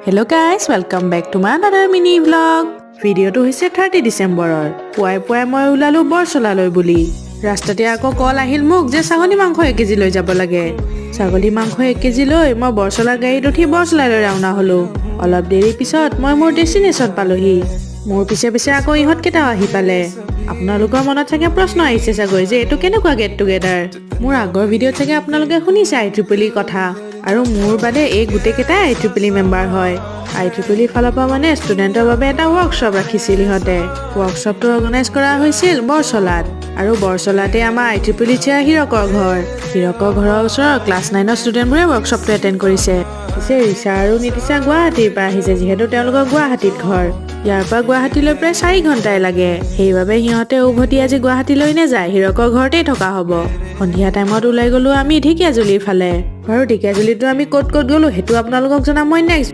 Hello guys, welcome back to my another mini vlog. Video to hoise 30 December. Puai moi ulalu Borsola loi buli. Rastate ako call ahil muk je sagoli mangkho 1 kg loi jabo lage. Sagoli mangkho 1 kg loi moi Borsola gaid uthi Borsola loi rauna holo. Olop deri pisot moi mor destination palohi. Mor pise ako ihot keta ahi pale. আপোনালোকৰ মনত থাকে প্ৰশ্ন আহিছে চাগৈ যে এটো কেনেকুৱা gate together মোৰ আগৰ ভিডিও থাকে আপোনালোকে শুনিছে i3e কথা আৰু মোৰ বাদে এই গুটে কেটা i3e মেম্বাৰ হয় i3e ফালৰ মানে ষ্টুডেন্টৰ বাবে এটা ওয়াৰ্কশ্বপ ৰাখিছিল হতে ওয়াৰ্কশ্বপটো অৰ্গানাইজ কৰা হৈছিল বৰছলাত আৰু বৰছলাতে আমাৰ i3e চেয়া হিৰকৰ ঘৰৰ ওচৰৰ ক্লাছ 9 ৰ ষ্টুডেন্টবোৰে ওয়াৰ্কশ্বপটো এটেন্ড কৰিছে পিছে ৰিচা আৰু নিতিশা গুৱাহাটীৰ পৰা আহিছে যিহেতু তেওঁলোকৰ গুৱাহাটীত ঘৰ ইয়াৰ পৰা গুৱাহাটীলৈ প্ৰায় 4 ঘণ্টাই লাগে সেইবাবে সিহঁতে উভতি আজি গুৱাহাটীলৈ নেযায় হিৰকৰ ঘৰতেই থকা হ'ব সন্ধিয়া টাইমত ওলাই গলো আমি ঢেকিয়াজুলিৰ ফালে বাৰু ঢেকিয়াজুলিতো আমি ক'ত গলো হেতু আপোনালোকক জনাম মই নেক্সট